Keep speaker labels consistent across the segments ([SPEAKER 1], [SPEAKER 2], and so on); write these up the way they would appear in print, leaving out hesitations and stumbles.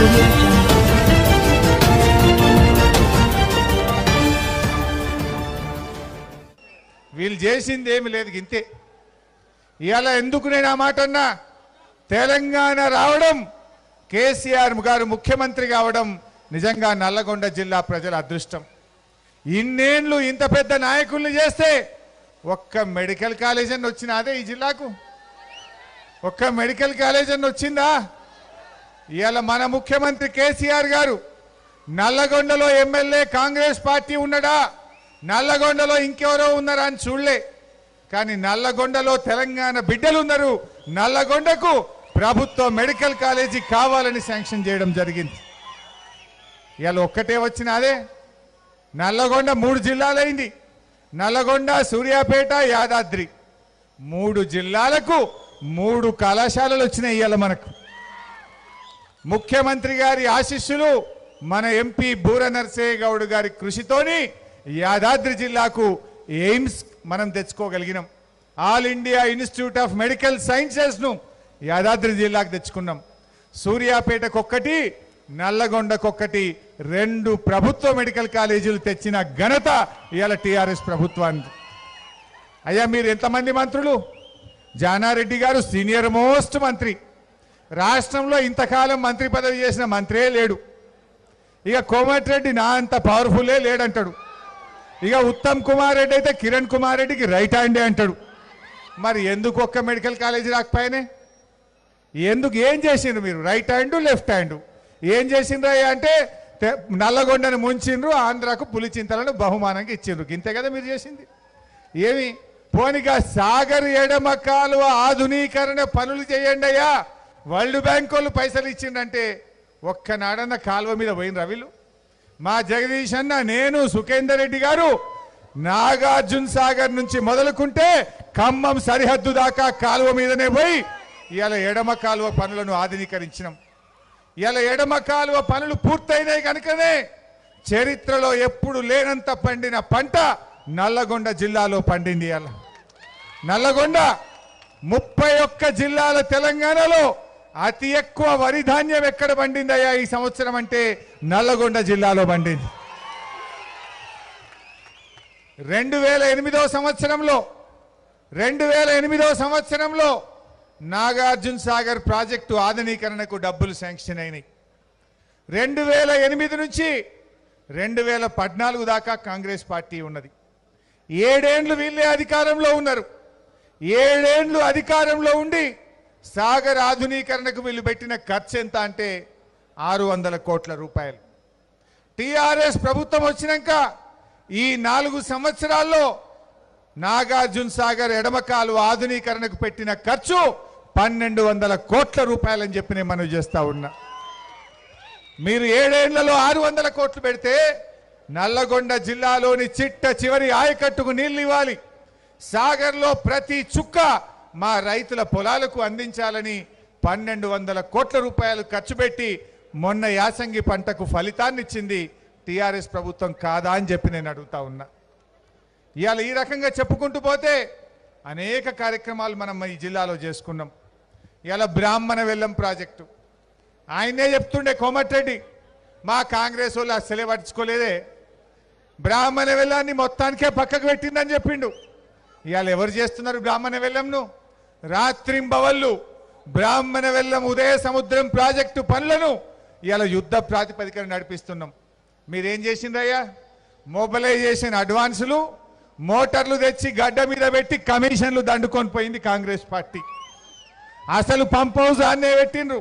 [SPEAKER 1] audio jungle.
[SPEAKER 2] వీళ్ళు చేసింది ఏమి లేదు ఇంతే. ఇవాళ ఎందుకు నేను ఆ మాట అన్నా, తెలంగాణ రావడం, కేసీఆర్ గారు ముఖ్యమంత్రి కావడం నిజంగా నల్లగొండ జిల్లా ప్రజల అదృష్టం. ఇన్నేళ్లు ఇంత పెద్ద నాయకుల్ని చేస్తే ఒక్క మెడికల్ కాలేజ్ అని వచ్చినాదే ఈ జిల్లాకు? ఒక్క మెడికల్ కాలేజ్ అని వచ్చిందా? ఇవాళ మన ముఖ్యమంత్రి కేసీఆర్ గారు నల్లగొండలో ఎమ్మెల్యే కాంగ్రెస్ పార్టీ ఉన్నడా, నల్లగొండలో ఇంకెవరో ఉన్నారా అని చూడలే. కానీ నల్లగొండలో తెలంగాణ బిడ్డలు ఉన్నారు. నల్లగొండకు ప్రభుత్వ మెడికల్ కాలేజీ కావాలని శాంక్షన్ చేయడం జరిగింది. ఇవాళ ఒక్కటే వచ్చినాదే. నల్లగొండ 3 జిల్లాలైంది. నల్లగొండ, సూర్యాపేట, యాదాద్రి 3 జిల్లాలకు 3 కళాశాలలు వచ్చినాయి. ఇవాళ మనకు ముఖ్యమంత్రి గారి ఆశీస్సులు, మన ఎంపీ బూర నర్సయ్య గౌడ్ గారి కృషితోని యాదాద్రి జిల్లాకు ఎయిమ్స్ మనం తెచ్చుకోగలిగినాం. All India institute of medical సైన్సెస్ను యాదాద్రి జిల్లాకు తెచ్చుకున్నాం. సూర్యాపేటకొక్కటి, నల్లగొండకొక్కటి 2 ప్రభుత్వ మెడికల్ కాలేజీలు తెచ్చిన ఘనత ఇవాళ టీఆర్ఎస్ ప్రభుత్వానికి. అయ్యా మీరు ఎంతమంది మంత్రులు? జానారెడ్డి గారు సీనియర్ మోస్ట్ మంత్రి. రాష్ట్రంలో ఇంతకాలం మంత్రి పదవి చేసిన మంత్రే లేడు. ఇక కోమటిరెడ్డి నా అంత పవర్ఫుల్లే లేడంటాడు. ఇక ఉత్తమ్ కుమార్ రెడ్డి అయితే కిరణ్ కుమార్ రెడ్డికి రైట్ హ్యాండే అంటాడు. మరి ఎందుకు ఒక్క మెడికల్ కాలేజీ రాకపోయానే? ఎందుకు? ఏం చేసిండ్రు మీరు? రైట్ హ్యాండ్, లెఫ్ట్ హ్యాండ్ ఏం చేసిండ్రు అంటే నల్లగొండను ముంచిండ్రు, ఆంధ్రాకు పులిచింతలను బహుమానంగా ఇచ్చిండ్రు. ఇంతే కదా మీరు చేసింది. ఏమి పోనిగా సాగర్ ఎడమ కాలువ ఆధునీకరణ పనులు చేయండి అయ్యా, వరల్డ్ బ్యాంక్ వాళ్ళు పైసలు ఇచ్చిండంటే ఒక్కనాడన్న కాలువ మీద పోయిన రవిలు. మా జగదీష్ అన్న, నేను, సుఖేందర్ రెడ్డి గారు నాగార్జున సాగర్ నుంచి మొదలుకుంటే ఖమ్మం సరిహద్దు దాకా కాలువ మీదనే పోయి ఇవాళ ఎడమ కాలువ పనులను ఆధునీకరించినాం. ఇవాళ ఎడమ కాలువ పనులు పూర్తయినాయి కనుకనే చరిత్రలో ఎప్పుడు లేనంత పండిన పంట నల్లగొండ జిల్లాలో పండింది. ఇవాళ నల్లగొండ 31 జిల్లాల తెలంగాణలో అతి ఎక్కువ వరి ధాన్యం ఎక్కడ పండిందయ్యా ఈ సంవత్సరం అంటే నల్లగొండ జిల్లాలో పండింది. 2008 సంవత్సరంలో నాగార్జున సాగర్ ప్రాజెక్టు ఆధునీకరణకు డబ్బులు శాంక్షన్ అయినాయి. 2008 నుంచి 2014 దాకా కాంగ్రెస్ పార్టీ ఉన్నది. 7 ఏళ్లు వీళ్ళే అధికారంలో ఉన్నారు. 7 ఏళ్లు అధికారంలో ఉండి సాగర్ ఆధునీకరణకు వీళ్ళు పెట్టిన ఖర్చు ఎంత అంటే 600 కోట్ల రూపాయలు. టీఆర్ఎస్ ప్రభుత్వం వచ్చినాక ఈ 4 సంవత్సరాల్లో నాగార్జున సాగర్ ఎడమ కాలువ ఆధునీకరణకు పెట్టిన ఖర్చు 1200 కోట్ల రూపాయలని చెప్పి నేను మనవి చేస్తా ఉన్నా. మీరు 7 ఏళ్లలో 600 కోట్లు పెడితే నల్లగొండ జిల్లాలోని చిట్ట చివరి ఆయకట్టుకు నీళ్లు ఇవ్వాలి. సాగర్లో ప్రతి చుక్క మా రైతుల పొలాలకు అందించాలని 1200 కోట్ల రూపాయలు ఖర్చు పెట్టి మొన్న యాసంగి పంటకు ఫలితాన్ని ఇచ్చింది టీఆర్ఎస్ ప్రభుత్వం కాదా అని చెప్పి నేను అడుగుతా ఉన్నా. ఇవాళ ఈ రకంగా చెప్పుకుంటూ పోతే అనేక కార్యక్రమాలు మనం ఈ జిల్లాలో చేసుకున్నాం. ఇవాళ బ్రాహ్మణ వెల్లం ప్రాజెక్టు ఆయనే చెప్తుండే కోమటిరెడ్డి, మా కాంగ్రెస్ వాళ్ళు అసలే పట్టించుకోలేదే, బ్రాహ్మణ వెల్లాన్ని మొత్తానికే పక్కకు పెట్టిందని చెప్పిండు. ఇవాళ ఎవరు చేస్తున్నారు బ్రాహ్మణ వెల్లంను? రాత్రింబవళ్ళు బ్రాహ్మణ వెల్లం ఉదయ సముద్రం ప్రాజెక్టు పనులను ఇవాళ యుద్ధ ప్రాతిపదికన నడిపిస్తున్నాం. మీరేం చేసిండ్రయ్యా? మొబిలైజేషన్ అడ్వాన్సులు, మోటార్లు తెచ్చి గడ్డ మీద పెట్టి కమిషన్లు దండుకొని పోయింది కాంగ్రెస్ పార్టీ. అసలు పంప్ హౌస్ ఆన్నే పెట్టిండ్రు,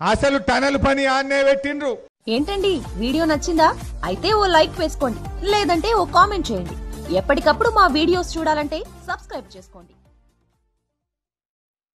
[SPEAKER 2] అసలు టనల్ పని ఆన్నే పెట్టిండ్రు.
[SPEAKER 3] ఏంటండి వీడియో నచ్చిందా? అయితే ఓ లైక్ వేసుకోండి, లేదంటే ఓ కామెంట్ చేయండి. ఎప్పటికప్పుడు మా వీడియోస్ చూడాలంటే సబ్స్క్రైబ్ చేసుకోండి.